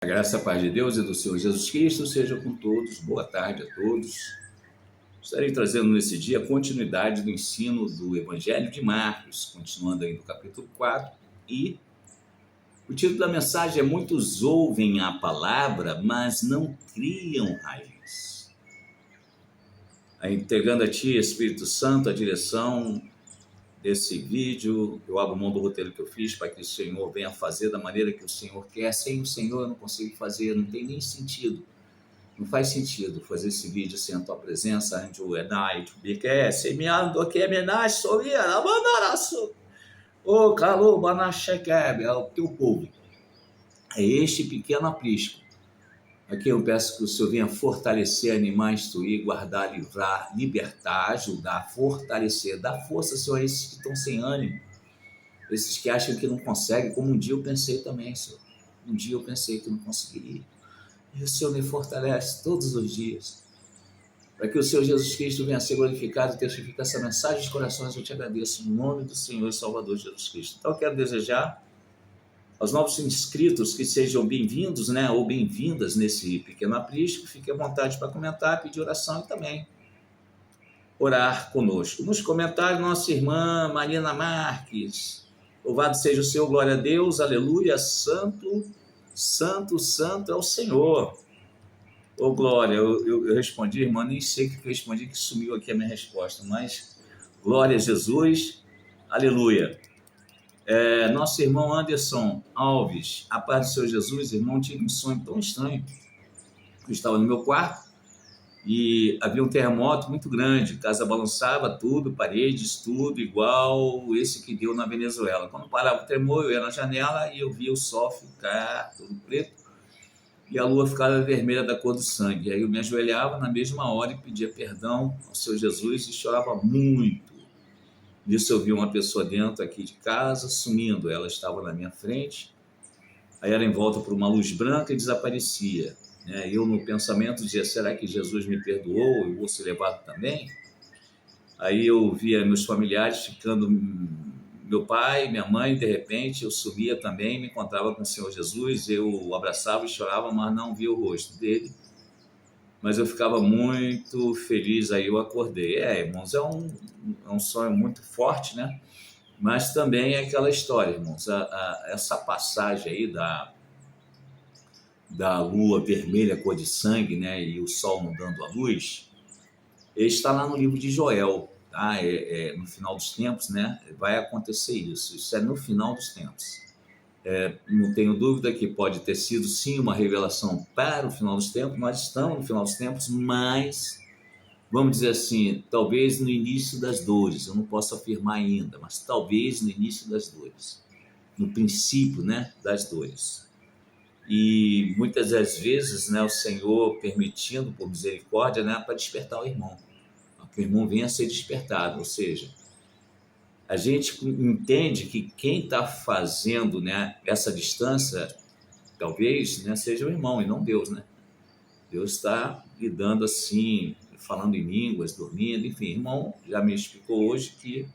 A graça, a paz de Deus e do Senhor Jesus Cristo seja com todos. Boa tarde a todos. Estarei trazendo nesse dia a continuidade do ensino do Evangelho de Marcos, continuando aí no capítulo 4. E o título da mensagem é: Muitos ouvem a palavra, mas não criam raiz. Aí, entregando a Ti, Espírito Santo, a direção desse vídeo, eu abro mão do roteiro que eu fiz para que o Senhor venha fazer da maneira que o Senhor quer. Sem o Senhor eu não consigo fazer, não tem nem sentido. Não faz sentido fazer esse vídeo sem a tua presença, Anjo Enai, Tubique, semeando que menas soria, abandaraço. O calor, banachekeb, é o teu povo. É este pequeno aprisco. Aqui eu peço que o Senhor venha fortalecer, animar, instruir, guardar, livrar, libertar, ajudar, fortalecer, dar força, Senhor, a esses que estão sem ânimo, esses que acham que não conseguem, como um dia eu pensei também, Senhor. Um dia eu pensei que não conseguiria. E o Senhor me fortalece todos os dias. Para que o Senhor Jesus Cristo venha a ser glorificado e testificar essa mensagem de corações, eu te agradeço, em nome do Senhor e Salvador Jesus Cristo. Então eu quero desejar aos novos inscritos que sejam bem-vindos, né, ou bem-vindas nesse pequeno aprisco. Fique à vontade para comentar, pedir oração e também orar conosco. Nos comentários, nossa irmã Marina Marques: louvado seja o Senhor, glória a Deus, aleluia, santo, santo, santo é o Senhor. Ô glória, eu respondi, irmã, nem sei o que eu respondi, que sumiu aqui a minha resposta, mas glória a Jesus, aleluia. Nosso irmão Anderson Alves: a paz do Senhor Jesus, irmão, tive um sonho tão estranho. Eu estava no meu quarto e havia um terremoto muito grande, a casa balançava tudo, paredes, tudo igual esse que deu na Venezuela. Quando parava o tremor, eu ia na janela e eu via o sol ficar todo preto e a lua ficava vermelha da cor do sangue. Aí eu me ajoelhava na mesma hora e pedia perdão ao Senhor Jesus e chorava muito. Nisso eu vi uma pessoa dentro aqui de casa sumindo, ela estava na minha frente, aí ela envolta por uma luz branca e desaparecia. Eu no pensamento dizia: será que Jesus me perdoou? Eu vou ser levado também? Aí eu via meus familiares ficando, meu pai, minha mãe, de repente eu sumia também, me encontrava com o Senhor Jesus, eu o abraçava e chorava, mas não via o rosto dele. Mas eu ficava muito feliz, aí eu acordei. Irmãos, é um sonho muito forte, né? Mas também é aquela história, irmãos, essa passagem aí da lua vermelha, cor de sangue, né, e o sol não dando a luz, está lá no livro de Joel, tá? No final dos tempos, né, vai acontecer isso é no final dos tempos. Não tenho dúvida que pode ter sido sim uma revelação para o final dos tempos. Nós estamos no final dos tempos, mas vamos dizer assim, talvez no início das dores, eu não posso afirmar ainda, mas talvez no início das dores, no princípio, né, das dores. E muitas das vezes, né, o Senhor permitindo, por misericórdia, né, para despertar o irmão, para que o irmão venha a ser despertado. Ou seja, a gente entende que quem está fazendo, né, essa distância, talvez, né, seja o irmão e não Deus, né? Deus está lidando assim, falando em línguas, dormindo, enfim. Irmão já me explicou hoje que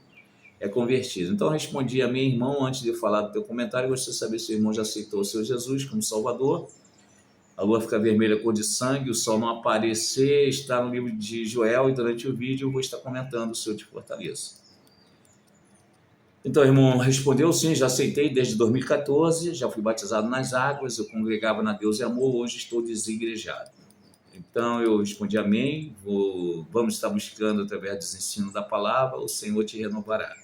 é convertido. Então eu respondi a meu irmão antes de falar do teu comentário. Gostaria de saber se o irmão já aceitou o Senhor Jesus como Salvador. A lua fica vermelha, cor de sangue, o sol não aparecer, está no livro de Joel, e durante o vídeo eu vou estar comentando: o Senhor te fortaleça. Então, o irmão respondeu: sim, já aceitei desde 2014, já fui batizado nas águas, eu congregava na Deus e Amor, hoje estou desigrejado. Então eu respondi: amém, vamos estar buscando através dos ensinos da palavra, o Senhor te renovará.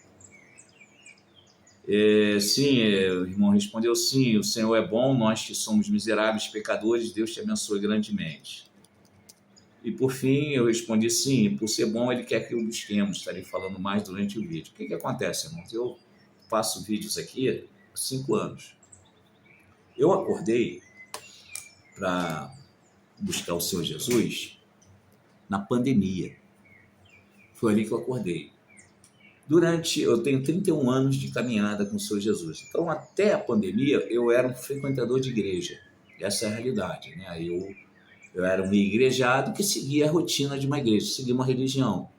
Sim, o irmão respondeu: sim, o Senhor é bom, nós que somos miseráveis pecadores, Deus te abençoe grandemente. E por fim eu respondi: sim, por ser bom Ele quer que o busquemos. Estarei falando mais durante o vídeo. O que acontece, irmãos? Eu faço vídeos aqui há 5 anos. Eu acordei para buscar o Senhor Jesus na pandemia. Foi ali que eu acordei. Eu tenho 31 anos de caminhada com o Senhor Jesus. Então, até a pandemia, eu era um frequentador de igreja. Essa é a realidade, né? Eu era um igrejado que seguia a rotina de uma igreja, seguia uma religião.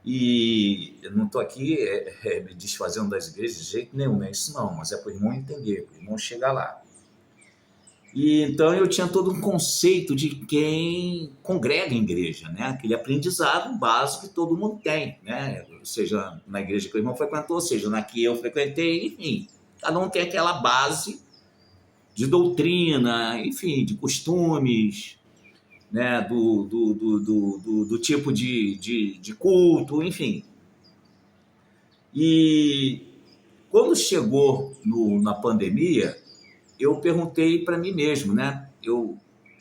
E eu não estou aqui me desfazendo das igrejas de jeito nenhum, não é isso não, mas é para o irmão entender, para o irmão chegar lá. E então eu tinha todo um conceito de quem congrega em igreja, né? Aquele aprendizado básico que todo mundo tem, né? Seja na igreja que o irmão frequentou, seja na que eu frequentei, enfim, cada um tem aquela base de doutrina, enfim, de costumes, né? Do tipo de culto, enfim. E quando chegou na pandemia, eu perguntei para mim mesmo, né?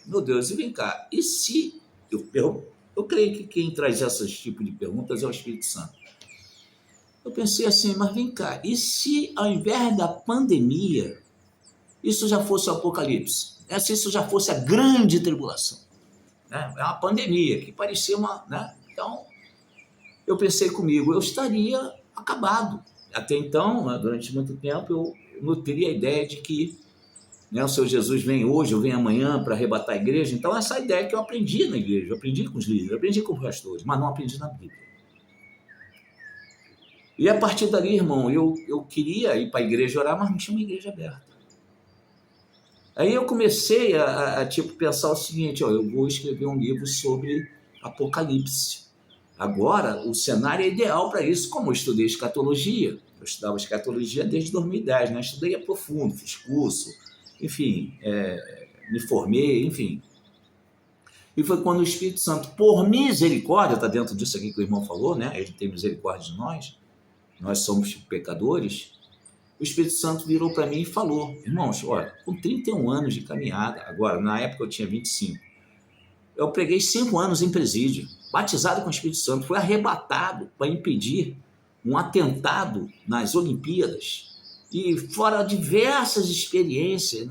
Meu Deus, e vem cá, e se eu creio que quem traz esses tipos de perguntas é o Espírito Santo. Eu pensei assim, mas vem cá, e se ao invés da pandemia, isso já fosse o apocalipse? Se isso já fosse a grande tribulação? Né? É uma pandemia que parecia uma... Né? Então, eu pensei comigo, eu estaria acabado. Até então, né, durante muito tempo, eu nutria a ideia de que, né, o Senhor Jesus vem hoje ou vem amanhã para arrebatar a igreja. Então, essa ideia que eu aprendi na igreja, eu aprendi com os líderes, eu aprendi com os pastores, mas não aprendi na Bíblia. E a partir dali, irmão, eu queria ir para a igreja orar, mas não tinha uma igreja aberta. Aí eu comecei a pensar o seguinte, ó, eu vou escrever um livro sobre Apocalipse. Agora, o cenário é ideal para isso. Como eu estudei escatologia, eu estudava escatologia desde 2010, né? Estudei a profundo, fiz curso, enfim, me formei, enfim. E foi quando o Espírito Santo, por misericórdia, está dentro disso aqui que o irmão falou, né? Ele tem misericórdia de nós somos pecadores. O Espírito Santo virou para mim e falou, irmãos, olha, com 31 anos de caminhada, agora, na época eu tinha 25, eu preguei 5 anos em presídio, batizado com o Espírito Santo, fui arrebatado para impedir um atentado nas Olimpíadas, e fora diversas experiências,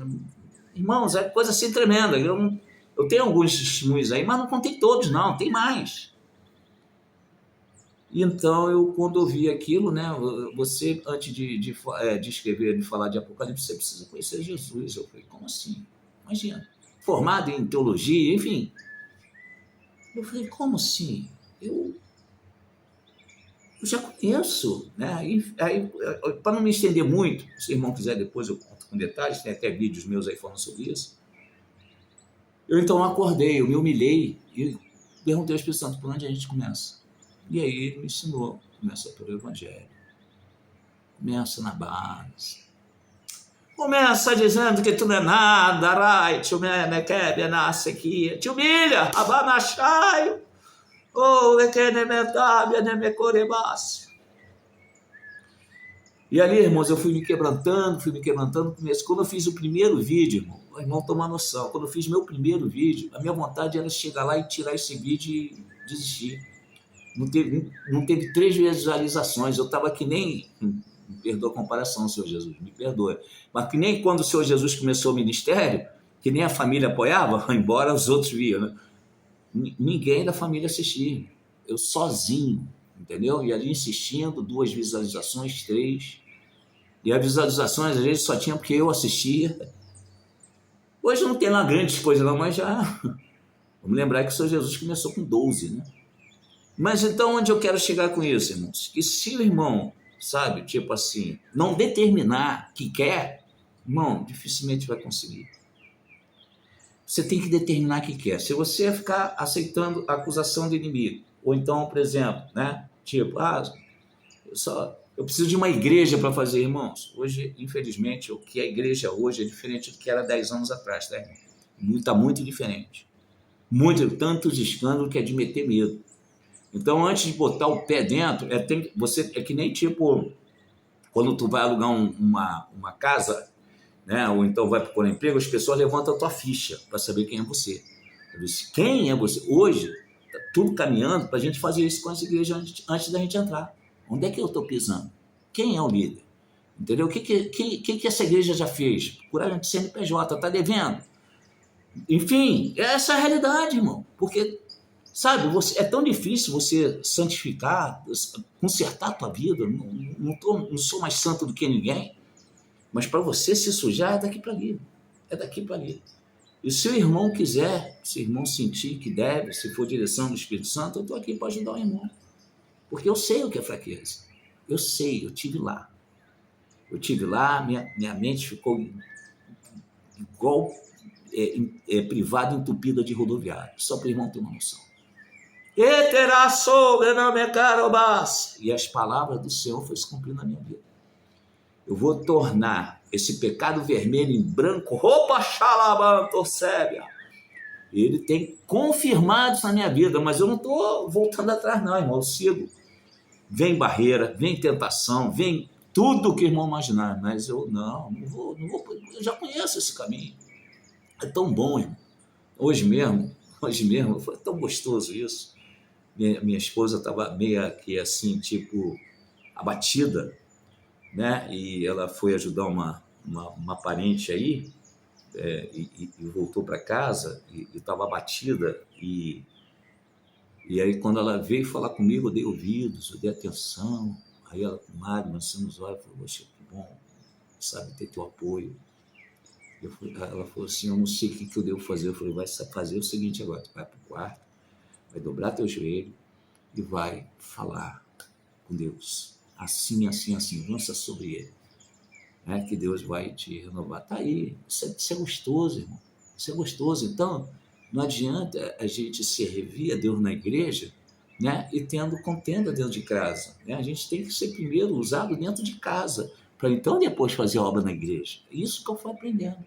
irmãos, é coisa assim tremenda, eu tenho alguns testemunhos aí, mas não contei todos não, tem mais. Então, quando eu vi aquilo, né, você, antes de escrever, de falar de Apocalipse, você precisa conhecer Jesus. Eu falei, como assim? Imagina, formado em teologia, enfim. Eu falei, como assim? Eu já conheço, né? Aí, para não me estender muito, se o irmão quiser depois eu conto com detalhes, tem até vídeos meus aí falando sobre isso. Eu então acordei, eu me humilhei e perguntei ao Espírito Santo, por onde a gente começa? E aí ele me ensinou, começa pelo Evangelho, começa na base, começa dizendo que tu não é nada, arai, te humilha, abanachai, e ali, irmãos, eu fui me quebrantando, quando eu fiz o primeiro vídeo, irmão, toma noção, quando eu fiz meu primeiro vídeo, a minha vontade era chegar lá e tirar esse vídeo e desistir. Não teve 3 visualizações, eu estava que nem, me perdoa a comparação, Senhor Jesus, me perdoa, mas que nem quando o Senhor Jesus começou o ministério, que nem a família apoiava, embora os outros viam, né? Ninguém da família assistia, eu sozinho, entendeu? E ali insistindo, 2 visualizações, 3, e as visualizações às vezes só tinha porque eu assistia. Hoje não tem lá grandes coisas não, mas já, vamos lembrar que o Senhor Jesus começou com 12, né? Mas então onde eu quero chegar com isso, irmãos? Que se o irmão, sabe, tipo assim, não determinar que quer, irmão, dificilmente vai conseguir. Você tem que determinar que quer. Se você ficar aceitando a acusação do inimigo, ou então, por exemplo, né, tipo, eu preciso de uma igreja para fazer, irmãos. Hoje, infelizmente, o que é a igreja hoje é diferente do que era 10 anos atrás, tá, irmão? Está muito diferente. Tantos escândalos que é de meter medo. Então, antes de botar o pé dentro, você é que nem tipo, quando tu vai alugar uma casa, né, ou então vai procurar emprego, as pessoas levantam a tua ficha para saber quem é você. Eu disse, quem é você? Hoje, está tudo caminhando para a gente fazer isso com as igrejas antes da gente entrar. Onde é que eu estou pisando? Quem é o líder? Entendeu? O que essa igreja já fez? Procurar a gente CNPJ, está devendo? Enfim, essa é a realidade, irmão. Porque... sabe, é tão difícil você santificar, consertar a tua vida. Não sou mais santo do que ninguém, mas para você se sujar é daqui para ali. É daqui para ali. E se o irmão quiser, se o irmão sentir que deve, se for direção do Espírito Santo, eu estou aqui para ajudar o irmão. Porque eu sei o que é fraqueza. Eu sei, eu tive lá. Minha mente ficou igual privada entupida de rodoviário. Só para o irmão ter uma noção. E as palavras do Senhor foram se cumprindo na minha vida. Eu vou tornar esse pecado vermelho em branco, roupa xalabantossébia. Ele tem confirmado isso na minha vida, mas eu não estou voltando atrás não, irmão, eu sigo. Vem barreira, vem tentação, vem tudo que o irmão imaginar, mas eu não vou, eu já conheço esse caminho. É tão bom, irmão. Hoje mesmo, foi tão gostoso isso. Minha esposa estava meio que assim, tipo, abatida, né? E ela foi ajudar uma parente aí, e voltou para casa e estava abatida. E aí, quando ela veio falar comigo, eu dei ouvidos, eu dei atenção. Aí ela, com lágrimas assim nos olhos, falou: poxa, que bom, sabe, ter teu apoio. Ela falou assim: eu não sei o que eu devo fazer. Eu falei: vai fazer o seguinte agora, tu vai para o quarto, vai dobrar teu joelho e vai falar com Deus. Assim, assim, assim, lança sobre ele. Que Deus vai te renovar. Está aí, isso é gostoso, irmão. Isso é gostoso. Então, não adianta a gente servir a Deus na igreja, né, e tendo contenda dentro de casa. Né? A gente tem que ser primeiro usado dentro de casa, para então depois fazer obra na igreja. É isso que eu fui aprendendo.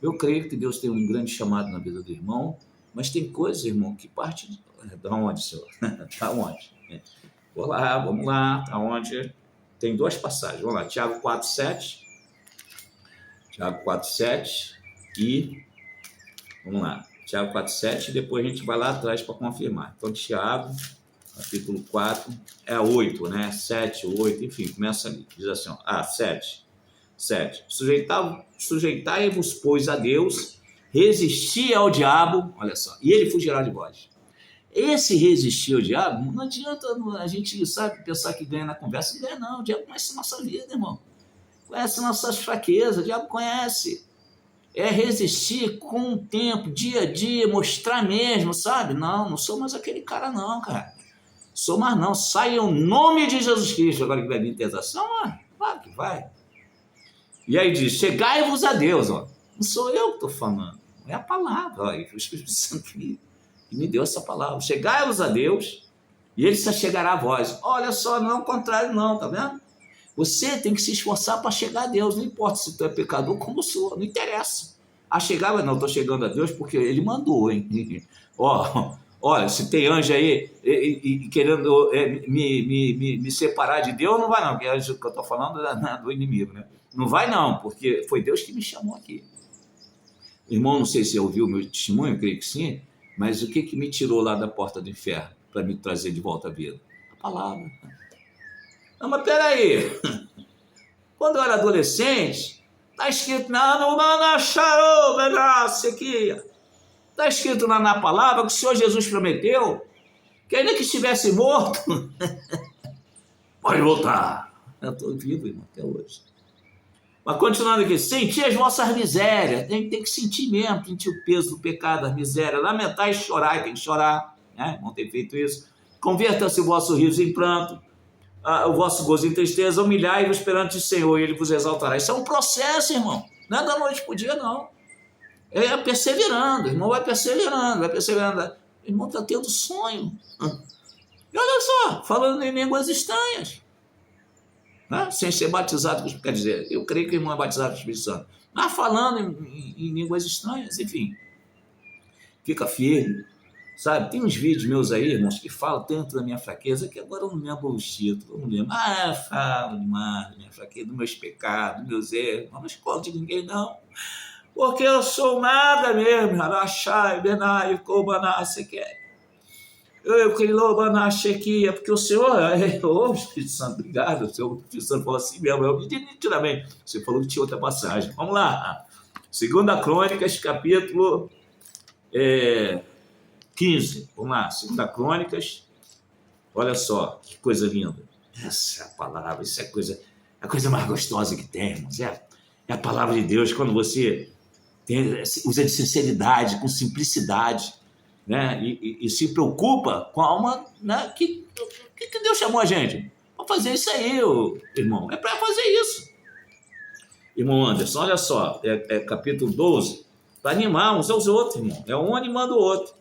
Eu creio que Deus tem um grande chamado na vida do irmão, mas tem coisas, irmão, que parte da onde, Senhor? Da onde? Vamos lá, da onde? Tem duas passagens. Vamos lá, Tiago 4,7. Tiago 4,7 e... Vamos lá, Tiago 4,7 e depois a gente vai lá atrás para confirmar. Então, Tiago, capítulo 4, 8, né? 7, 8, enfim, começa ali. Diz assim, 7. Sujeitai-vos, pois, a Deus, resisti ao diabo, olha só, e ele fugirá de vós. Esse resistir ao diabo, não adianta a gente, sabe, pensar que ganha na conversa. Não ganha não, o diabo conhece a nossa vida, irmão. Conhece nossas fraquezas, o diabo conhece. É resistir com o tempo, dia a dia, mostrar mesmo, sabe? Não sou mais aquele cara não, cara. Sou mais não, sai em nome de Jesus Cristo. Agora que vai vir tentação, claro que vai. E aí diz, chegai-vos a Deus, ó. Não sou eu que estou falando, é a palavra, ó, o Espírito Santo que me deu essa palavra. Chegai-vos a Deus e ele se chegará a vós. Olha só, não é o contrário não, tá vendo? Você tem que se esforçar para chegar a Deus, não importa se tu é pecador como sou, não interessa. A chegar, não, estou chegando a Deus porque ele mandou, hein? Olha, se tem anjo aí e querendo me separar de Deus, não vai não, porque anjo que eu estou falando é do inimigo, né? Não vai não, porque foi Deus que me chamou aqui. Irmão, não sei se ouviu o meu testemunho, eu creio que sim, mas o que me tirou lá da porta do inferno para me trazer de volta à vida? A palavra. Não, mas peraí, quando eu era adolescente, está escrito está escrito na palavra que o Senhor Jesus prometeu que ainda que estivesse morto, pode voltar. Eu estou vivo, irmão, até hoje. Mas continuando aqui, sentir as vossas misérias, tem que sentir mesmo, sentir o peso do pecado, as misérias, lamentar e chorar, tem que chorar, né? Não ter feito isso. Converta-se o vosso riso em pranto, o vosso gozo em tristeza, humilhai-vos perante o Senhor e Ele vos exaltará. Isso é um processo, irmão. Não é da noite para o dia, não. É perseverando, o irmão vai perseverando. O irmão está tendo sonho. E olha só, falando em línguas estranhas. Né? Sem ser batizado, quer dizer, eu creio que o irmão é batizado com o Espírito Santo. Mas falando em línguas estranhas, enfim. Fica firme. Sabe, tem uns vídeos meus aí, irmãos, que falam tanto da minha fraqueza, que agora eu não lembro os títulos, eu não lembro. Eu falo demais da minha fraqueza, dos meus pecados, dos meus erros, mas não escondo de ninguém, não. Porque eu sou nada mesmo, Arachai, Benai, Kobaná, você quer. Eu que Lobaná, Chequia, porque o Senhor, ô Espírito Santo, obrigado, o Senhor, o Espírito Santo falou assim mesmo, eu me nitidamente. Você falou que tinha outra passagem. Vamos lá. 2 Crônicas, capítulo 15, vamos lá, 2 Crônicas, olha só, que coisa linda. Essa é a palavra, isso é a coisa mais gostosa que tem, irmãos. É a palavra de Deus, quando você usa de sinceridade, com simplicidade, né? E se preocupa com a alma, né? Que Deus chamou a gente? Para fazer isso aí, irmão, é para fazer isso. Irmão Anderson, olha só, capítulo 12, Para animar uns aos outros, irmão. É um animando o outro.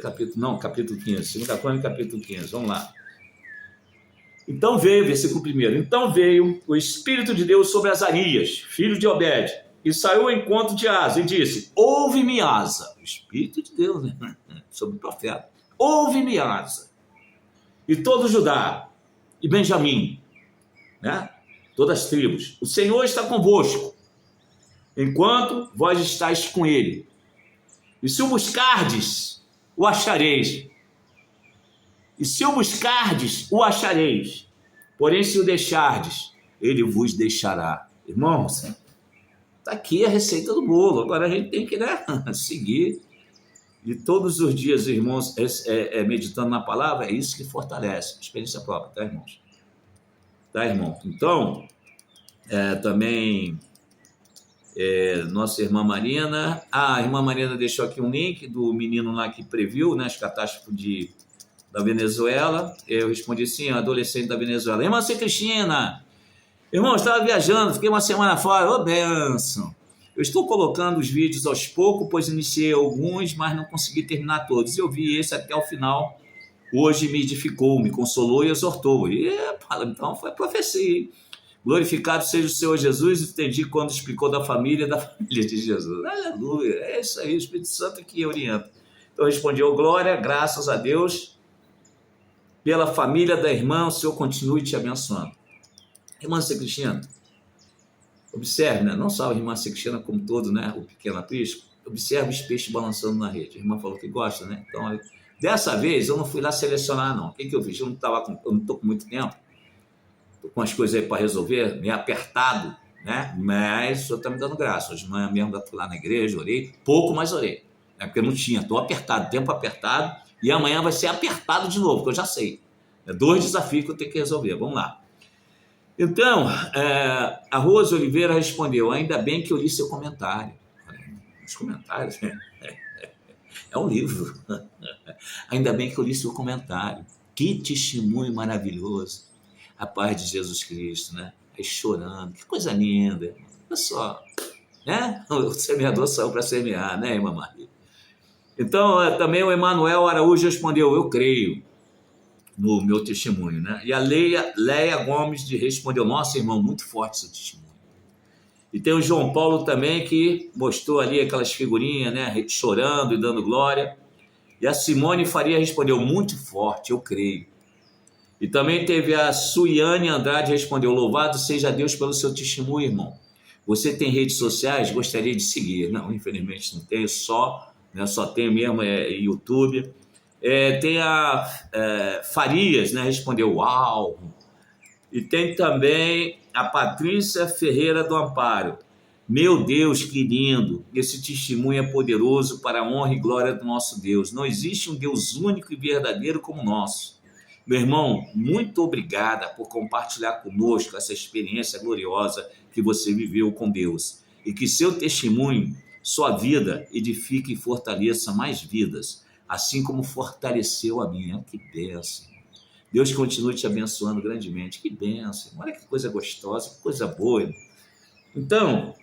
Capítulo 15. 2 Crônicas, capítulo 15. Vamos lá. Então veio, versículo 1. Então veio o Espírito de Deus sobre Azarias, filho de Obed, e saiu ao encontro de Asa e disse: ouve-me, Asa. O Espírito de Deus, né? Sobre o profeta. Ouve-me, Asa. E todo Judá e Benjamim, né? Todas as tribos. O Senhor está convosco, enquanto vós estáis com ele. E se o buscardes, o achareis. E se o buscardes, o achareis. Porém, se o deixardes, ele vos deixará. Irmãos, está aqui a receita do bolo. Agora a gente tem que, né, seguir. E todos os dias, irmãos, meditando na palavra, é isso que fortalece. Experiência própria, tá, irmãos? Tá, irmão? Então, também, nossa irmã Marina. A irmã Marina deixou aqui um link do menino lá que previu, né, as catástrofes da Venezuela. Eu respondi sim, adolescente da Venezuela. Irmã C. Cristina, irmão, estava viajando, fiquei uma semana fora, ô bênção. Eu estou colocando os vídeos aos poucos, pois iniciei alguns, mas não consegui terminar todos. Eu vi esse até o final. Hoje me edificou, me consolou e exortou. E, então foi profecia, hein? Glorificado seja o Senhor Jesus, entendi quando explicou da família de Jesus. Aleluia, é isso aí, o Espírito Santo que orienta. Então eu respondi, glória, graças a Deus, pela família da irmã, o Senhor continue te abençoando. Irmã C. Cristina, observe, né? Não só a irmã C. Cristina, como todo, né? O pequeno aprisco, observe os peixes balançando na rede. A irmã falou que gosta, né? Então, dessa vez, eu não fui lá selecionar, não. O que eu fiz? Eu não estou com muito tempo, estou com as coisas aí para resolver, meio apertado, né? Mas o Senhor está me dando graça. Hoje de manhã mesmo, eu fui lá na igreja, orei, pouco, mas orei. Né? Porque eu não tinha, estou apertado, tempo apertado, e amanhã vai ser apertado de novo, porque eu já sei. 2 desafios que eu tenho que resolver. Vamos lá. Então, a Rose Oliveira respondeu, ainda bem que eu li seu comentário. Os comentários, é um livro. Ainda bem que eu li seu comentário. Que testemunho maravilhoso. A paz de Jesus Cristo, né? Aí chorando, que coisa linda. Olha só, né? O semeador saiu para semear, né, irmã Maria? Então, também o Emanuel Araújo respondeu, eu creio no meu testemunho, né? E a Leia Gomes respondeu, nossa, irmão, muito forte seu testemunho. E tem o João Paulo também, que mostrou ali aquelas figurinhas, né? Chorando e dando glória. E a Simone Faria respondeu, muito forte, eu creio. E também teve a Suiane Andrade, respondeu, louvado seja Deus pelo seu testemunho, irmão. Você tem redes sociais? Gostaria de seguir. Não, infelizmente não tenho, só tenho mesmo YouTube. Tem a Farias, né? Respondeu, uau. E tem também a Patrícia Ferreira do Amparo. Meu Deus, que lindo. Esse testemunho é poderoso para a honra e glória do nosso Deus. Não existe um Deus único e verdadeiro como o nosso. Meu irmão, muito obrigada por compartilhar conosco essa experiência gloriosa que você viveu com Deus. E que seu testemunho, sua vida, edifique e fortaleça mais vidas, assim como fortaleceu a minha. Que bênção. Deus continue te abençoando grandemente. Que bênção. Olha que coisa gostosa, que coisa boa. Então,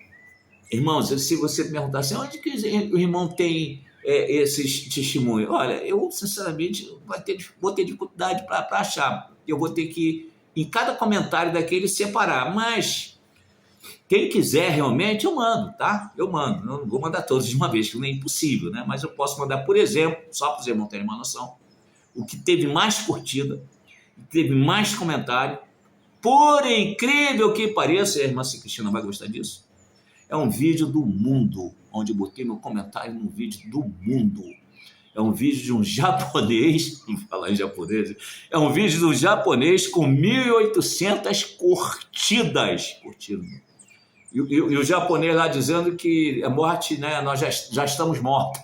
irmãos, se você perguntar assim, onde que o irmão tem esses testemunhos? Olha, eu, sinceramente, vou ter dificuldade para achar. Eu vou ter que, em cada comentário daquele, separar. Mas, quem quiser realmente, eu mando, tá? Eu mando. Não vou mandar todos de uma vez, que não é impossível, né? Mas eu posso mandar, por exemplo, só para os irmãos terem uma noção, o que teve mais curtida, o que teve mais comentário, por incrível que pareça, a irmã Cristina vai gostar disso, é um vídeo do mundo, onde eu botei meu comentário num vídeo do mundo. É um vídeo de um japonês, vou falar em japonês, é um vídeo de um japonês com 1.800 curtidas. E o japonês lá dizendo que a morte, né, nós já estamos mortos.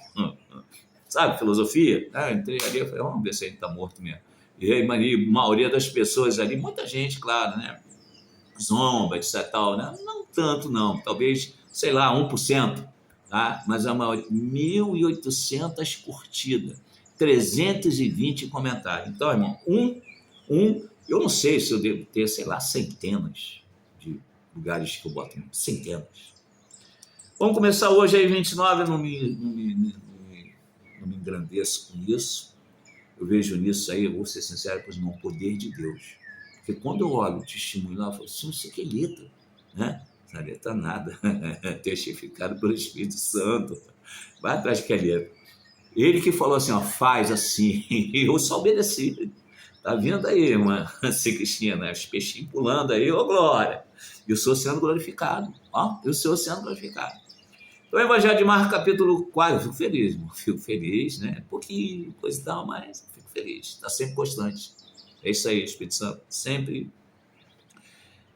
Sabe, filosofia? Entrei ali e falei, vamos ver se a gente está morto mesmo. E aí, a maioria das pessoas ali, muita gente, claro, né, zomba, etc. Tal, né? Não tanto, não. Talvez, sei lá, 1%. Tá? Mas a maioria, 1.800 curtidas, 320 comentários. Então, irmão, eu não sei se eu devo ter, sei lá, centenas de lugares que eu boto, centenas. Vamos começar hoje aí, 29, não me engrandeço com isso. Eu vejo nisso aí, eu vou ser sincero, pois não, o poder de Deus. Porque quando eu olho o testemunho lá, eu falo assim, isso aqui é letra, né? Não é letra nada, testificado pelo Espírito Santo. Vai atrás que é letra. Ele que falou assim, ó, faz assim, e eu só obedeci. Tá vendo aí, irmã Cristina, os peixinhos pulando aí, ô glória. Eu sou sendo glorificado, ó, eu sou sendo glorificado. Então, o Evangelho de Marcos, capítulo 4, eu fico feliz, irmão. Fico feliz, né? Pouquinho, coisa e tal, mas fico feliz. Está sempre constante. É isso aí, Espírito Santo. Sempre.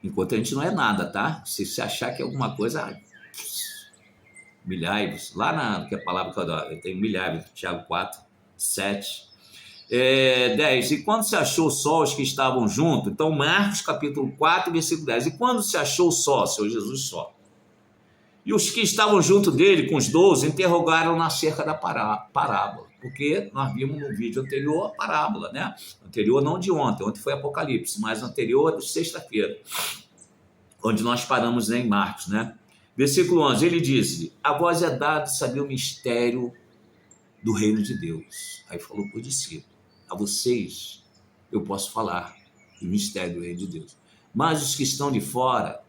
Enquanto a gente não é nada, tá? Se você achar que é alguma coisa, milhares. Lá que é a palavra que eu adoro, eu tenho milhares. Tiago 4, 7. 10. E quando se achou só os que estavam juntos, então Marcos, capítulo 4, versículo 10. E quando se achou só, Senhor Jesus só. E os que estavam junto dele, com os 12, interrogaram acerca da parábola, porque nós vimos no vídeo anterior a parábola, né? Anterior não de ontem foi Apocalipse, mas anterior de sexta-feira, onde nós paramos em Marcos, né? Versículo 11, ele diz, a vós é dado saber o mistério do reino de Deus. Aí falou para o discípulo, a vocês eu posso falar do mistério do reino de Deus, mas os que estão de fora,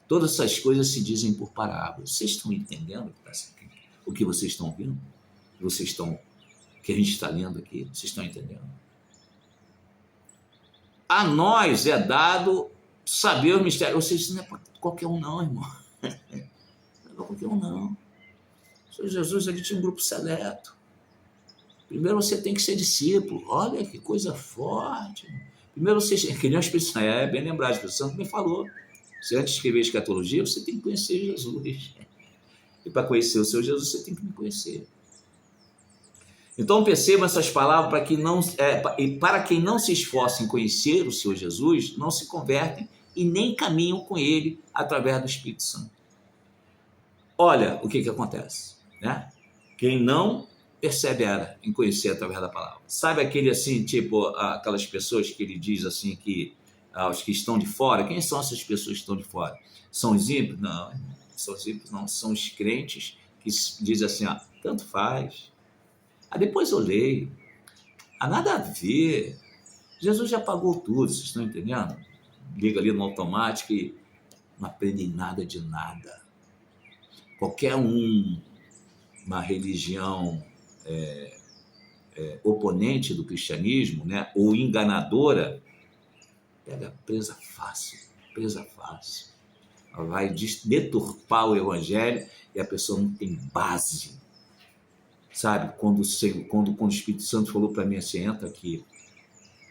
todas essas coisas se dizem por parábolas. Vocês estão entendendo o que vocês estão ouvindo? Que a gente está lendo aqui? Vocês estão entendendo? A nós é dado saber o mistério. Ou seja, isso não é para qualquer um não, irmão. Não é para qualquer um não. O Senhor Jesus, ele tinha um grupo seleto. Primeiro você tem que ser discípulo. Olha que coisa forte. Primeiro você... Que nem a Espírito Santo, bem lembrado, o Espírito Santo me falou. Se antes de escrever escatologia, você tem que conhecer Jesus. E para conhecer o seu Jesus, você tem que me conhecer. Então perceba essas palavras para quem não se esforça em conhecer o Senhor Jesus, não se convertem e nem caminham com ele através do Espírito Santo. Olha o que acontece, né? Quem não persevera em conhecer através da palavra. Sabe aquele assim, tipo, aquelas pessoas que ele diz assim que os que estão de fora, quem são essas pessoas que estão de fora? São os ímpios? Não, são os ímpios não, são os crentes que dizem assim, tanto faz. Depois eu leio. Nada a ver. Jesus já pagou tudo, vocês estão entendendo? Liga ali no automático e não aprendem nada de nada. Qualquer uma religião oponente do cristianismo, né, ou enganadora, pega presa fácil. Ela vai deturpar o evangelho e a pessoa não tem base. Sabe, quando o Espírito Santo falou para mim assim, entra aqui,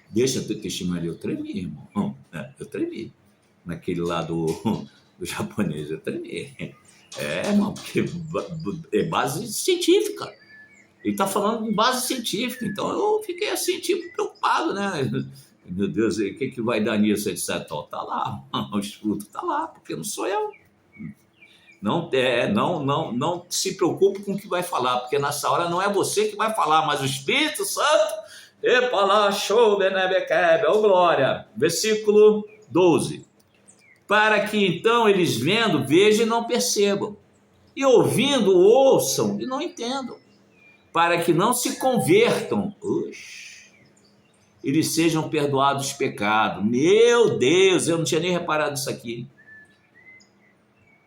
deixa teu testemunho ali, eu tremi, irmão. Eu tremi. Naquele lá do japonês, eu tremi. Irmão, porque é base científica. Ele está falando de base científica, então eu fiquei assim, tipo, preocupado, né? Meu Deus, o que vai dar nisso? Etc. Tá lá, o estudo tá lá, porque não sou eu. Não se preocupe com o que vai falar, porque nessa hora não é você que vai falar, mas o Espírito Santo. Epa lá, show, benebekebe, ô glória. Versículo 12. Para que então eles vendo, vejam e não percebam, e ouvindo, ouçam e não entendam, para que não se convertam. Eles sejam perdoados os pecados. Meu Deus, eu não tinha nem reparado isso aqui.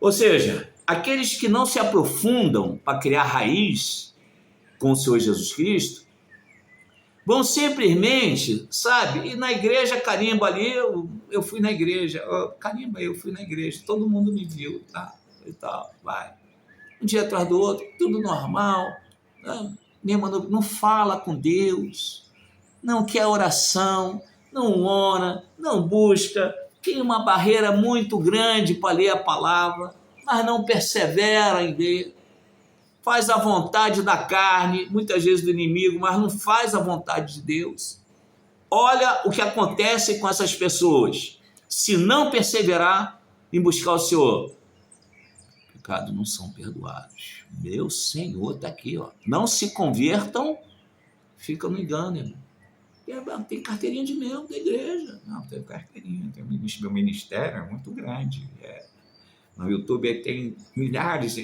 Ou seja, aqueles que não se aprofundam para criar raiz com o Senhor Jesus Cristo, vão simplesmente, sabe, e na igreja carimba ali, eu fui na igreja, eu fui na igreja, todo mundo me viu, tá? E tal, vai. Um dia atrás do outro, tudo normal, né? Não fala com Deus, não quer oração, não ora, não busca, tem uma barreira muito grande para ler a palavra, mas não persevera em ler, faz a vontade da carne, muitas vezes do inimigo, mas não faz a vontade de Deus. Olha o que acontece com essas pessoas, se não perseverar em buscar o Senhor, pecados não são perdoados. Meu Senhor está aqui, ó. Não se convertam, fica no engano, irmão. Tem carteirinha de membro da igreja. Não, tem carteirinha. Meu ministério é muito grande. No YouTube aí tem milhares.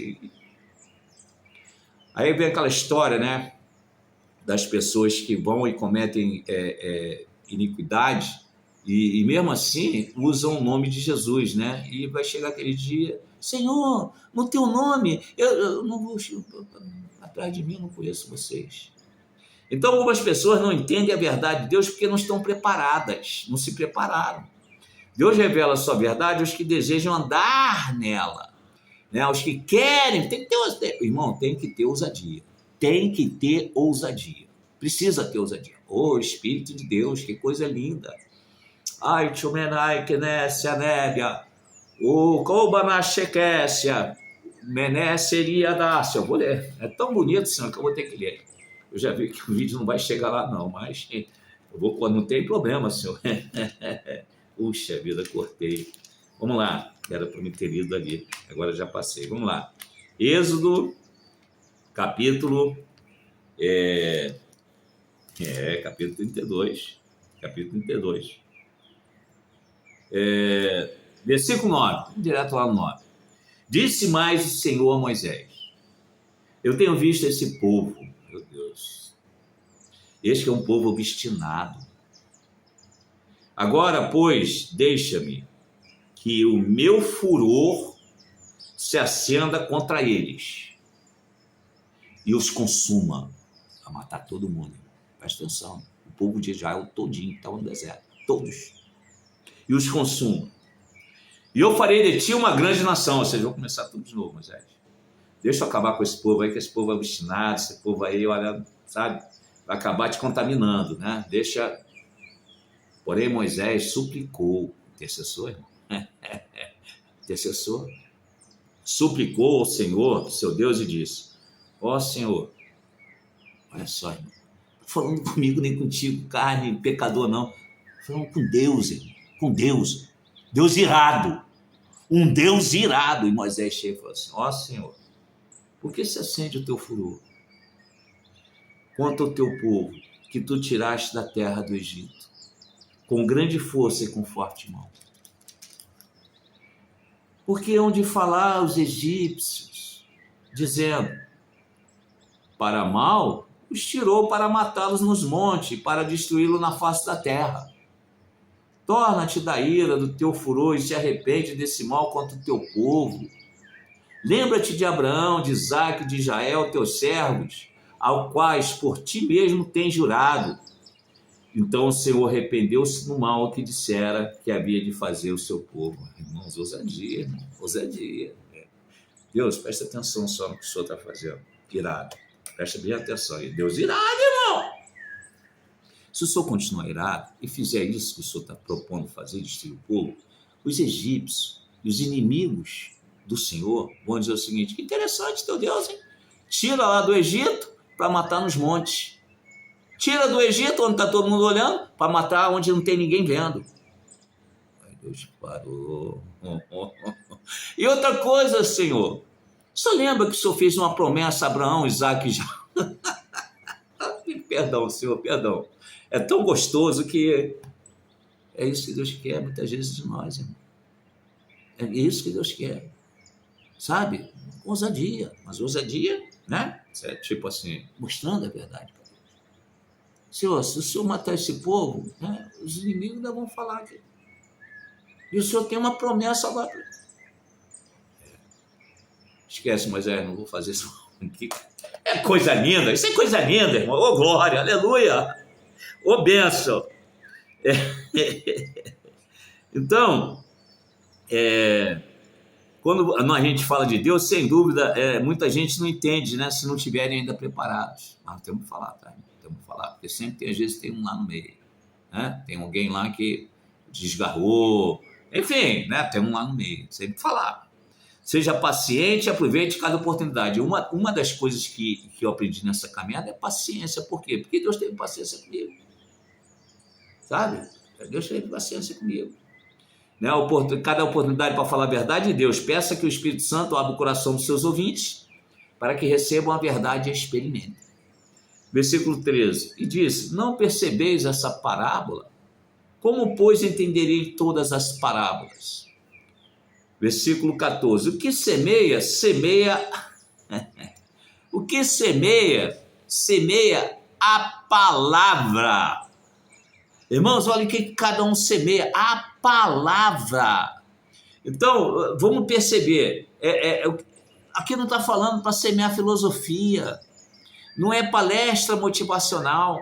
Aí vem aquela história, né? Das pessoas que vão e cometem iniquidade e mesmo assim usam o nome de Jesus, né? E vai chegar aquele dia, Senhor, no teu nome, eu não vou atrás de mim, eu não conheço vocês. Então algumas pessoas não entendem a verdade de Deus porque não estão preparadas, não se prepararam. Deus revela a sua verdade aos que desejam andar nela, né? Aos que querem, tem que ter, irmão, tem que ter ousadia. Tem que ter ousadia. Precisa ter ousadia. Ô, Espírito de Deus, que coisa linda. Ai, tchumenai, kenécia, nébia. O Koubanachequécia, Menéceria dácia. Eu vou ler. É tão bonito, senhor, que eu vou ter que ler. Eu já vi que o vídeo não vai chegar lá, não, mas eu vou, não tem problema, senhor. Puxa vida, cortei. Vamos lá. Era para me ter lido ali. Agora já passei. Vamos lá. Êxodo, capítulo... capítulo 32. Capítulo 32. Versículo 9. Vamos direto lá no 9. Disse mais o Senhor a Moisés: eu tenho visto esse povo, meu Deus. Este é um povo obstinado. Agora, pois, deixa-me que o meu furor se acenda contra eles e os consuma, a matar todo mundo. Presta atenção, o povo de Israel todinho que estava no deserto, todos, e os consuma. E eu farei de ti uma grande nação. Ou seja, vou começar tudo de novo, Moisés. Deixa eu acabar com esse povo aí, que esse povo é obstinado, esse povo aí, olha, sabe, vai acabar te contaminando, né? Deixa. Porém, Moisés suplicou, intercessor, irmão, intercessor, suplicou ao Senhor, seu Deus, e disse: ó Senhor, olha só, irmão, não falando comigo nem contigo, carne, pecador, não, falando com Deus, irmão, com Deus, Deus irado, um Deus irado. E Moisés chega e falou assim: ó Senhor, por que se acende o teu furor contra o teu povo, que tu tiraste da terra do Egito, com grande força e com forte mão? Porque hão de falar os egípcios, dizendo: para mal os tirou para matá-los nos montes, para destruí-lo na face da terra. Torna-te da ira do teu furor e se arrepende desse mal contra o teu povo. Lembra-te de Abraão, de Isaque e de Israel, teus servos, ao quais por ti mesmo tens jurado. Então o Senhor arrependeu-se no mal que dissera que havia de fazer o seu povo. Irmãos, ousadia, irmão, ousadia. Deus, presta atenção só no que o Senhor está fazendo. Irado. Presta bem atenção. E Deus irado, irmão. Se o Senhor continuar irado e fizer isso que o Senhor está propondo fazer, destruir o povo, os egípcios e os inimigos do Senhor vão dizer o seguinte: que interessante teu Deus, hein? Tira lá do Egito para matar nos montes. Tira do Egito, onde está todo mundo olhando, para matar onde não tem ninguém vendo. Aí Deus parou. E outra coisa, Senhor, o Senhor lembra que o Senhor fez uma promessa a Abraão, Isaque e Jacó? Perdão, Senhor, perdão. É tão gostoso que é isso que Deus quer muitas vezes de nós, irmão. É isso que Deus quer. Sabe? Ousadia. Mas ousadia, né? É tipo assim, mostrando a verdade. Senhor, se o Senhor matar esse povo, né, os inimigos ainda vão falar aqui. E o Senhor tem uma promessa agora. Esquece, Moisés, não vou fazer isso aqui. É coisa linda, isso é coisa linda, irmão. Ô glória, aleluia. Ô bênção. Então, quando a gente fala de Deus, sem dúvida, muita gente não entende, né, se não estiverem ainda preparados. Mas temos que falar, tá? Temos que falar, porque sempre tem, às vezes tem um lá no meio, né? Tem alguém lá que desgarrou, enfim, né? Tem um lá no meio, sempre falar. Seja paciente, aproveite cada oportunidade. Uma das coisas que eu aprendi nessa caminhada é paciência. Por quê? Porque Deus teve paciência comigo. Sabe? Deus teve paciência comigo. Né? Cada oportunidade para falar a verdade de Deus. Peça que o Espírito Santo abra o coração dos seus ouvintes para que recebam a verdade e a experimentem. Versículo 13. E disse: não percebeis essa parábola? Como, pois, entenderei todas as parábolas? Versículo 14. O que semeia, semeia. O que semeia, semeia a palavra. Irmãos, olha o que cada um semeia, a palavra. Então, vamos perceber, aqui não está falando para semear filosofia, não é palestra motivacional,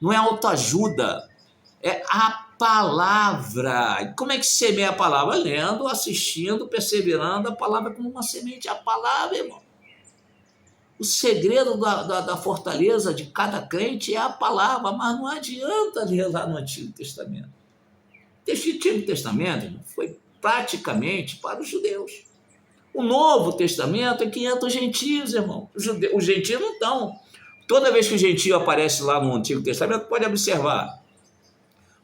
não é autoajuda, é a palavra. E como é que semeia a palavra? Lendo, assistindo, perseverando, a palavra como uma semente, a palavra, irmão. O segredo da fortaleza de cada crente é a palavra, mas não adianta ler lá no Antigo Testamento. O Antigo Testamento foi praticamente para os judeus. O Novo Testamento é 500 gentios, irmão. Os gentios não estão. Toda vez que o gentio aparece lá no Antigo Testamento, pode observar.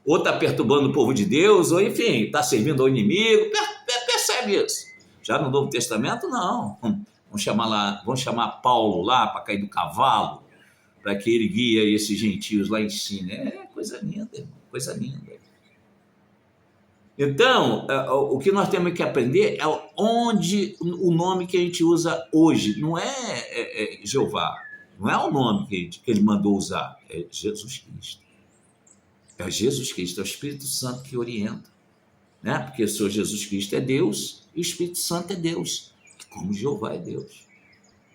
Ou está perturbando o povo de Deus, ou enfim, está servindo ao inimigo. Percebe isso. Já no Novo Testamento, não. Vamos chamar Paulo lá para cair do cavalo, para que ele guie esses gentios lá em cima. É coisa linda, irmão, coisa linda. Então, o que nós temos que aprender é onde o nome que a gente usa hoje. Não é Jeová, não é o nome que ele mandou usar, é Jesus Cristo. É Jesus Cristo, é o Espírito Santo que orienta. Né? Porque o Senhor Jesus Cristo é Deus e o Espírito Santo é Deus. Como Jeová é Deus.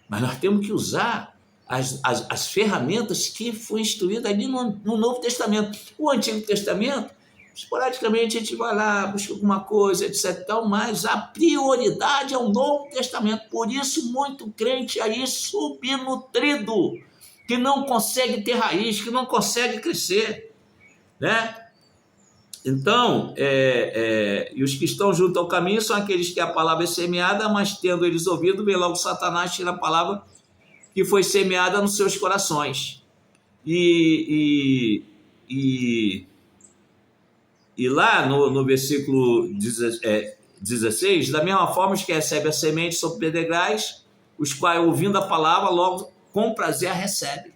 Mas nós temos que usar as ferramentas que foi instruída ali no Novo Testamento. O Antigo Testamento, esporadicamente a gente vai lá, busca alguma coisa, etc. Mas a prioridade é o Novo Testamento. Por isso, muito crente aí subnutrido, que não consegue ter raiz, que não consegue crescer. Né? Então, e os que estão junto ao caminho são aqueles que a palavra é semeada, mas tendo eles ouvido, vem logo Satanás tira a palavra que foi semeada nos seus corações. E lá no versículo 16, da mesma forma os que recebem a semente sobre pedregais, os quais, ouvindo a palavra, logo com prazer a recebem.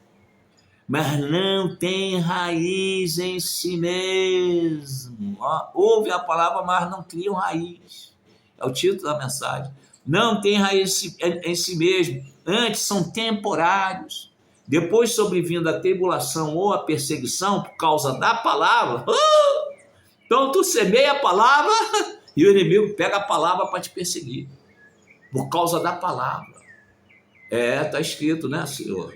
Mas não tem raiz em si mesmo. Ouve a palavra, mas não criam raiz. É o título da mensagem. Não tem raiz em si mesmo. Antes são temporários. Depois sobrevindo a tribulação ou a perseguição por causa da palavra. Então tu semeia a palavra e o inimigo pega a palavra para te perseguir. Por causa da palavra. Está escrito, né, Senhor?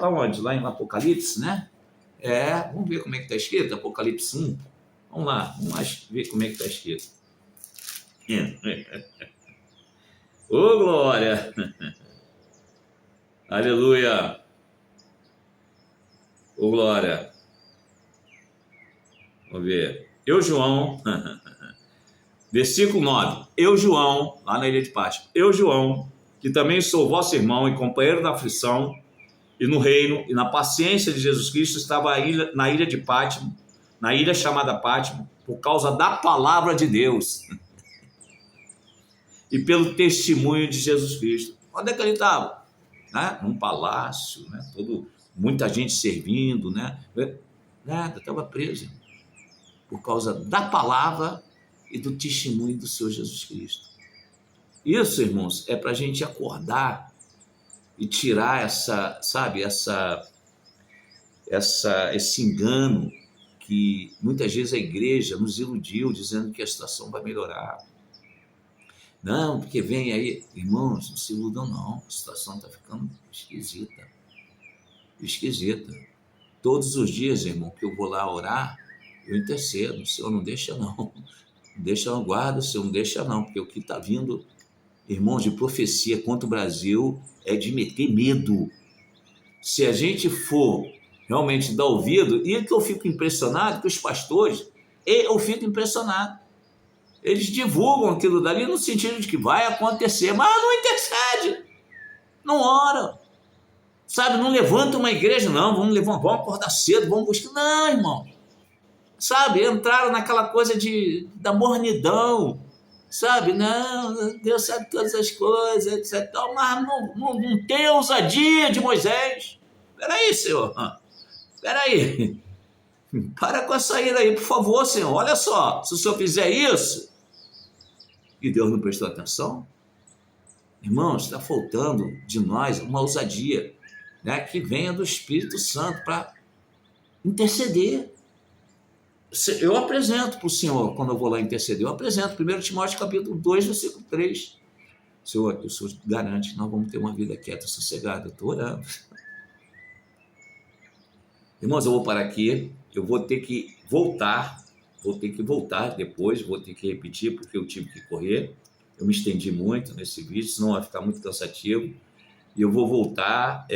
Aonde? Lá em Apocalipse, né? Vamos ver como é que está escrito, Apocalipse 1. Vamos lá ver como é que está escrito. Ô, glória! Aleluia! Ô, glória! Vamos ver. Eu, João, versículo 9. Eu, João, lá na ilha de Páscoa. Eu, João, que também sou vosso irmão e companheiro da aflição, e no reino, e na paciência de Jesus Cristo, estava na ilha de Pátimo, na ilha chamada Pátimo, por causa da palavra de Deus e pelo testemunho de Jesus Cristo. Onde é que ele estava? Né? Num palácio, né? Muita gente servindo, né? Nada, estava preso por causa da palavra e do testemunho do Senhor Jesus Cristo. Isso, irmãos, é para a gente acordar e tirar esse engano que muitas vezes a igreja nos iludiu, dizendo que a situação vai melhorar. Não, porque vem aí, irmãos, não se iludam não, a situação está ficando esquisita. Todos os dias, irmão, que eu vou lá orar, eu intercedo, o Senhor não deixa não, guarda, o Senhor não deixa não, porque o que está vindo, irmãos, de profecia contra o Brasil é de meter medo. Se a gente for realmente dar ouvido, e que eu fico impressionado, que os pastores, eu fico impressionado, eles divulgam aquilo dali no sentido de que vai acontecer, mas não intercede, não ora, sabe, não levanta uma igreja, não, vamos acordar cedo, vamos buscar, não, irmão, sabe, entraram naquela coisa da mornidão, sabe, não, Deus sabe todas as coisas, etc. Mas não tem a ousadia de Moisés. Peraí, Senhor, peraí, para com essa ira aí, por favor, Senhor, olha só, se o Senhor fizer isso, E Deus não prestou atenção? Irmãos, está faltando de nós uma ousadia, né, que venha do Espírito Santo para interceder. Eu apresento para o Senhor, quando eu vou lá interceder, eu apresento 1 Timóteo capítulo 2, versículo 3. Senhor, o Senhor garante que nós vamos ter uma vida quieta e sossegada. Eu estou orando. Irmãos, eu vou parar aqui, eu vou ter que voltar depois, vou ter que repetir, porque eu tive que correr. Eu me estendi muito nesse vídeo, senão vai ficar muito cansativo. E eu vou voltar,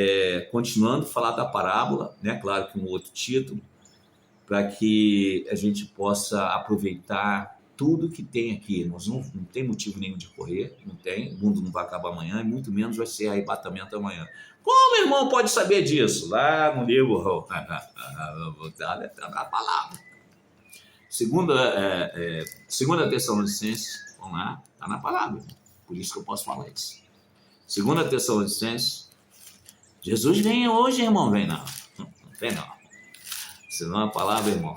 continuando a falar da parábola, né? Claro que um outro título, para que a gente possa aproveitar tudo que tem aqui. Nós não tem motivo nenhum de correr, não tem, o mundo não vai acabar amanhã, e muito menos vai ser arrebatamento amanhã. Como o irmão pode saber disso? Lá no livro, está na palavra. Segunda Tessalonicenses, vamos lá, está na palavra, por isso que eu posso falar isso. 2 Tessalonicenses, Jesus vem hoje, irmão, vem não, vem não. Senão a palavra, irmão,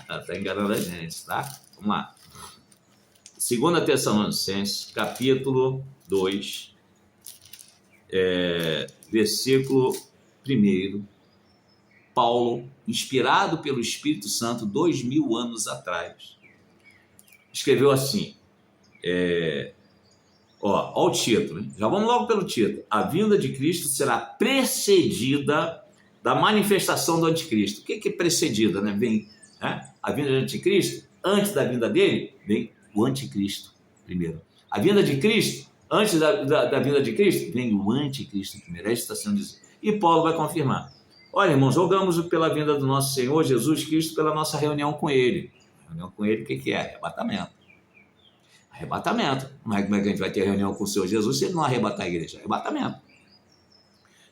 está enganando a gente, tá? Vamos lá. 2 Tessalonicenses, capítulo 2, versículo 1, Paulo, inspirado pelo Espírito Santo 2000 anos atrás, escreveu assim, ó o título, hein? Já vamos logo pelo título. A vinda de Cristo será precedida da manifestação do anticristo. O que é precedida, né? Vem, né? A vinda do anticristo, antes da vinda dele, vem o anticristo primeiro. A vinda de Cristo, antes da vinda de Cristo, vem o anticristo primeiro. É isso que está sendo dito. E Paulo vai confirmar. Olha, irmãos, rogamos pela vinda do nosso Senhor Jesus Cristo, pela nossa reunião com Ele. Reunião com Ele, o que é? Arrebatamento. Arrebatamento. Mas como é que a gente vai ter reunião com o Senhor Jesus se Ele não arrebatar a igreja? Arrebatamento.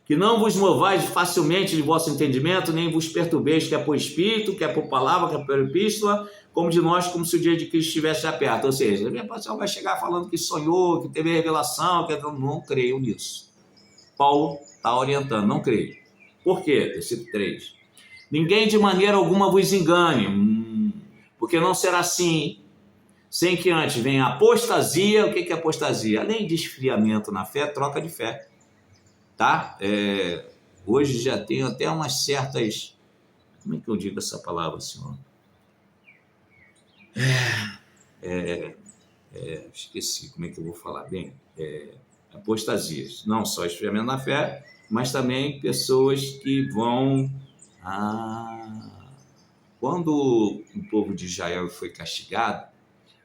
Que não vos movais facilmente de vosso entendimento, nem vos perturbeis, quer por espírito, quer por palavra, quer por epístola, como de nós, como se o dia de Cristo estivesse já perto. Ou seja, a pessoa vai chegar falando que sonhou, que teve revelação, que não creio nisso. Paulo está orientando, não creio. Por quê? Versículo 3. Ninguém de maneira alguma vos engane, porque não será assim, sem que antes venha a apostasia. O que é apostasia? Além de esfriamento na fé, troca de fé. Tá? Hoje já tem até umas certas... Como é que eu digo essa palavra, senhor? Esqueci como é que eu vou falar bem. Apostasias. Não só esfriamento na fé, mas também pessoas que vão... Quando o povo de Israel foi castigado,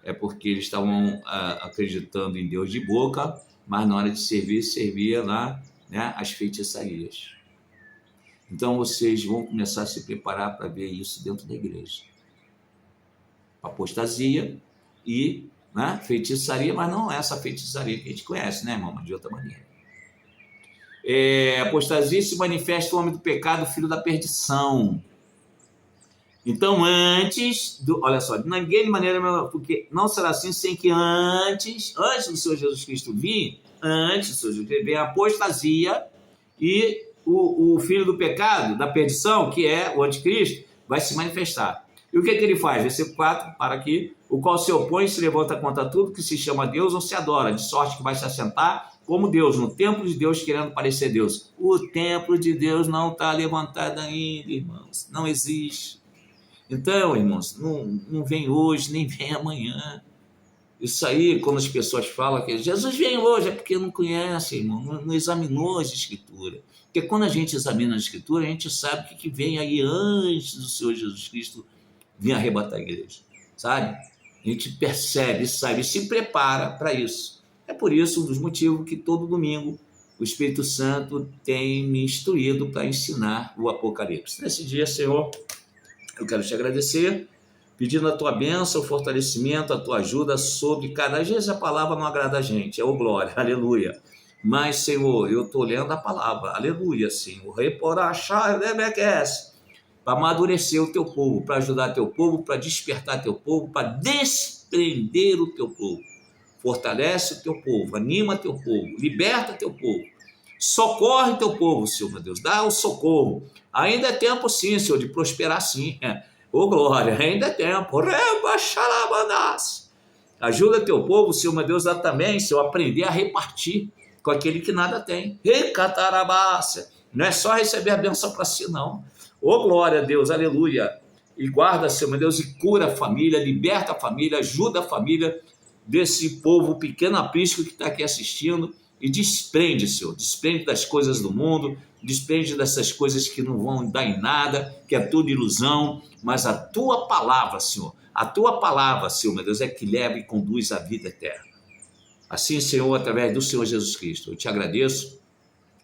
é porque eles estavam acreditando em Deus de boca, mas na hora de servia lá, né, as feitiçarias. Então vocês vão começar a se preparar para ver isso dentro da igreja. Apostasia e, né, feitiçaria, mas não é essa feitiçaria que a gente conhece, né, irmão? Mas de outra maneira. Apostasia se manifesta o homem do pecado, filho da perdição. Então, olha só, ninguém de maneira, porque não será assim sem que antes do Senhor Jesus Cristo vir, vem a apostasia e o filho do pecado, da perdição, que é o anticristo, vai se manifestar. E o que ele faz? Versículo 4, para aqui, o qual se opõe e se levanta contra tudo que se chama Deus ou se adora, de sorte que vai se assentar como Deus, no templo de Deus, querendo parecer Deus. O templo de Deus não está levantado ainda, irmãos, não existe. Então, irmãos, não vem hoje, nem vem amanhã. Isso aí, quando as pessoas falam que Jesus vem hoje, é porque não conhece, irmão, não examinou as Escrituras. Porque quando a gente examina as Escrituras, a gente sabe que vem aí antes do Senhor Jesus Cristo vir arrebatar a igreja, sabe? A gente percebe, sabe, e se prepara para isso. É por isso um dos motivos que todo domingo o Espírito Santo tem me instruído para ensinar o Apocalipse. Nesse dia, Senhor, eu quero te agradecer, pedindo a tua bênção, o fortalecimento, a tua ajuda sobre cada... Às vezes a palavra não agrada a gente, glória, aleluia. Mas, Senhor, eu estou lendo a palavra, aleluia, Senhor. Para amadurecer o teu povo, para ajudar teu povo, para despertar teu povo, para desprender o teu povo. Fortalece o teu povo, anima teu povo, liberta teu povo. Socorre teu povo, Senhor, meu Deus, dá o socorro. Ainda é tempo, sim, Senhor, de prosperar, sim. Glória, ainda é tempo. Ajuda teu povo, Senhor, meu Deus, a também, Senhor, aprender a repartir com aquele que nada tem. Recatarabácia. Não é só receber a bênção para si, não. Ô, glória a Deus, aleluia. E guarda, Senhor, meu Deus, e cura a família, liberta a família, ajuda a família desse povo pequeno aprisco que está aqui assistindo, e desprende, Senhor, desprende das coisas do mundo, desprende dessas coisas que não vão dar em nada, que é tudo ilusão, mas a tua palavra, Senhor, meu Deus, é que leva e conduz à vida eterna. Assim, Senhor, através do Senhor Jesus Cristo, eu te agradeço.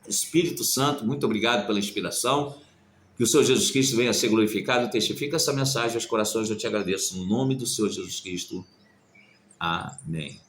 Espírito Santo, muito obrigado pela inspiração, que o Senhor Jesus Cristo venha a ser glorificado, testifica essa mensagem aos corações, eu te agradeço, no nome do Senhor Jesus Cristo. Amém.